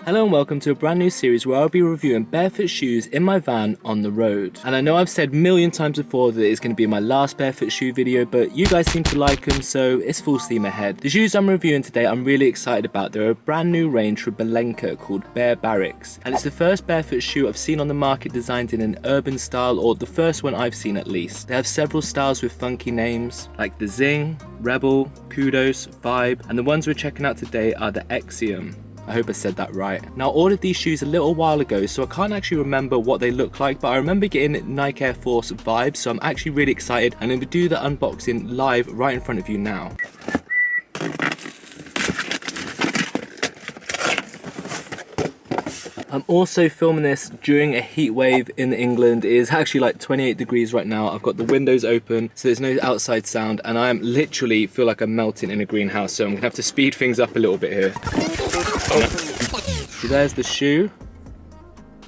Hello and welcome to a brand new series where I'll be reviewing barefoot shoes in my van on the road. And I know I've said a million times before that it's going to be my last barefoot shoe video, but you guys seem to like them, so it's full steam ahead. The shoes I'm reviewing today I'm really excited about. They're a brand new range from Belenka called Barebarics, and it's the first barefoot shoe I've seen on the market designed in an urban style, or the first one I've seen at least. They have several styles with funky names like the Zing, Rebel, Kudos, Vibe, and the ones we're checking out today are the Axiom. I hope I said that right. Now, I ordered these shoes a little while ago, so I can't actually remember what they look like, but I remember getting Nike Air Force vibes, so I'm actually really excited, and I'm going to do the unboxing live right in front of you now. I'm also filming this during a heat wave in England. It is actually like 28 degrees right now. I've got the windows open, so there's no outside sound, and I am literally feel like I'm melting in a greenhouse, so I'm gonna have to speed things up a little bit here. So there's the shoe.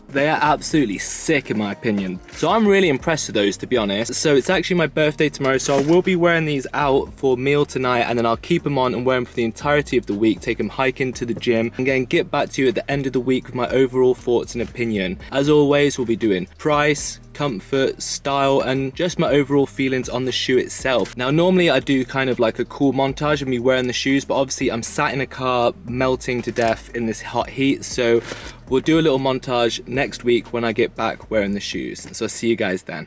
They are absolutely sick in my opinion. So I'm really impressed with those, to be honest. So it's actually my birthday tomorrow, so I will be wearing these out for meal tonight, and then I'll keep them on and wear them for the entirety of the week, take them hiking to the gym, and then get back to you at the end of the week with my overall thoughts and opinion. As always, we'll be doing price, comfort, style, and just my overall feelings on the shoe itself. Now, normally I do kind of like a cool montage of me wearing the shoes, but obviously I'm sat in a car melting to death in this hot heat, so we'll do a little montage next week when I get back wearing the shoes. So I'll see you guys then.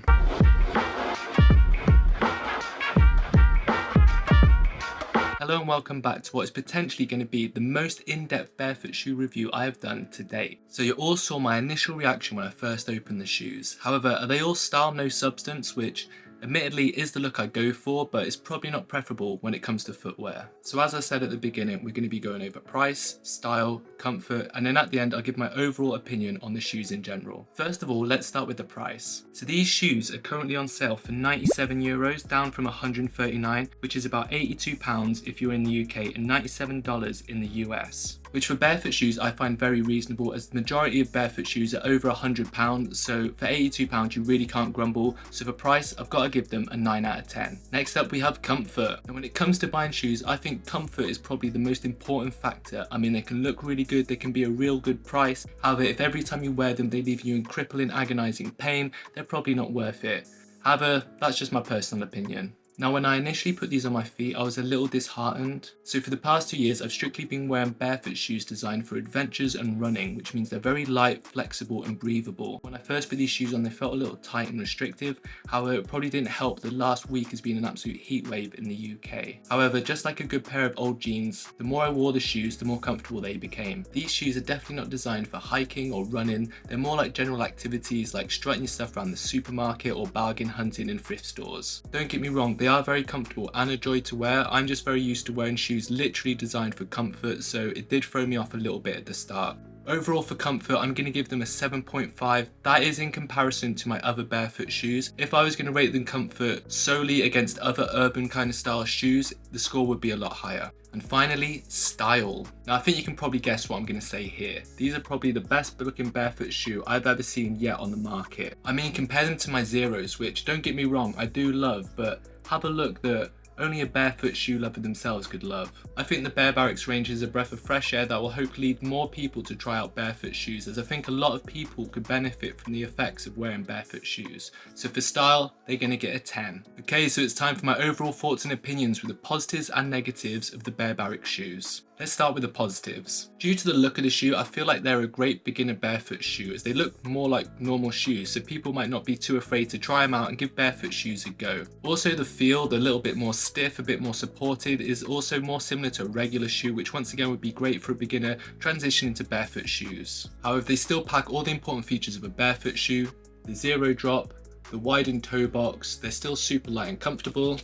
Hello and welcome back to what is potentially going to be the most in-depth barefoot shoe review I have done to date. So you all saw my initial reaction when I first opened the shoes. However, are they all style, no substance, which admittedly is the look I go for, but it's probably not preferable when it comes to footwear. So as I said at the beginning, we're going to be going over price, style, comfort, and then at the end I'll give my overall opinion on the shoes in general. First of all, let's start with the price. So these shoes are currently on sale for €97, down from $139, which is about £82 if you're in the UK and $97 in the US. Which for barefoot shoes I find very reasonable, as the majority of barefoot shoes are over £100, so for £82 you really can't grumble. So for price, I've got to give them a 9 out of 10. Next up we have comfort. And when it comes to buying shoes, I think comfort is probably the most important factor. I mean, they can look really good, they can be a real good price. However, if every time you wear them they leave you in crippling, agonizing pain, they're probably not worth it. However, that's just my personal opinion. Now, when I initially put these on my feet, I was a little disheartened. So for the past 2 years, I've strictly been wearing barefoot shoes designed for adventures and running, which means they're very light, flexible, and breathable. When I first put these shoes on, they felt a little tight and restrictive. However, it probably didn't help the last week has been an absolute heat wave in the UK. However, just like a good pair of old jeans, the more I wore the shoes, the more comfortable they became. These shoes are definitely not designed for hiking or running. They're more like general activities like strutting your stuff around the supermarket or bargain hunting in thrift stores. Don't get me wrong, they are very comfortable and a joy to wear. I'm just very used to wearing shoes literally designed for comfort, so it did throw me off a little bit at the start. Overall for comfort, I'm going to give them a 7.5. That is in comparison to my other barefoot shoes. If I was going to rate them comfort solely against other urban kind of style shoes, the score would be a lot higher. And finally, style. Now I think you can probably guess what I'm going to say here. These are probably the best looking barefoot shoe I've ever seen yet on the market. I mean, compare them to my Zeros, which, don't get me wrong, I do love, but have a look that only a barefoot shoe lover themselves could love. I think the Barebarics range is a breath of fresh air that will hopefully lead more people to try out barefoot shoes, as I think a lot of people could benefit from the effects of wearing barefoot shoes. So for style, they're going to get a 10. Okay, so it's time for my overall thoughts and opinions with the positives and negatives of the Barebarics shoes. Let's start with the positives. Due to the look of the shoe, I feel like they're a great beginner barefoot shoe, as they look more like normal shoes, so people might not be too afraid to try them out and give barefoot shoes a go. Also, the feel, they're a little bit more stiff, a bit more supported, is also more similar to a regular shoe, which once again would be great for a beginner transitioning to barefoot shoes. However, they still pack all the important features of a barefoot shoe: the zero drop, the widened toe box, they're still super light and comfortable,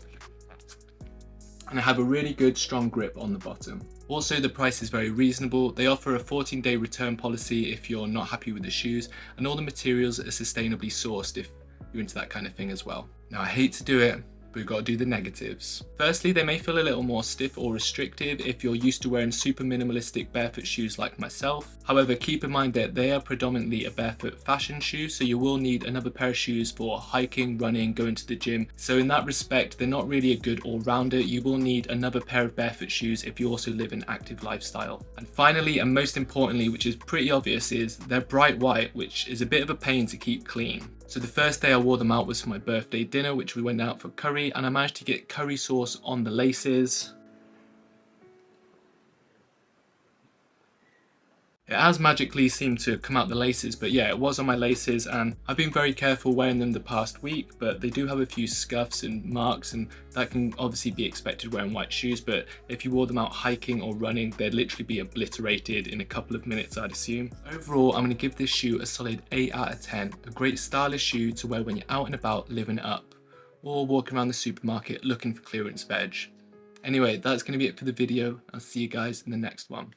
and I have a really good strong grip on the bottom. Also, the price is very reasonable. They offer a 14-day return policy if you're not happy with the shoes, and all the materials are sustainably sourced if you're into that kind of thing as well. Now, I hate to do it, but we've got to do the negatives. Firstly, they may feel a little more stiff or restrictive if you're used to wearing super minimalistic barefoot shoes like myself. However, keep in mind that they are predominantly a barefoot fashion shoe, so you will need another pair of shoes for hiking, running, going to the gym. So in that respect, they're not really a good all-rounder. You will need another pair of barefoot shoes if you also live an active lifestyle. And finally, and most importantly, which is pretty obvious, is they're bright white, which is a bit of a pain to keep clean. So the first day I wore them out was for my birthday dinner, which we went out for curry, and I managed to get curry sauce on the laces. It has magically seemed to come out the laces, but yeah, it was on my laces, and I've been very careful wearing them the past week, but they do have a few scuffs and marks, and that can obviously be expected wearing white shoes. But if you wore them out hiking or running, they'd literally be obliterated in a couple of minutes, I'd assume. Overall, I'm going to give this shoe a solid 8 out of 10. A great stylish shoe to wear when you're out and about living it up, or walking around the supermarket looking for clearance veg. Anyway, that's going to be it for the video. I'll see you guys in the next one.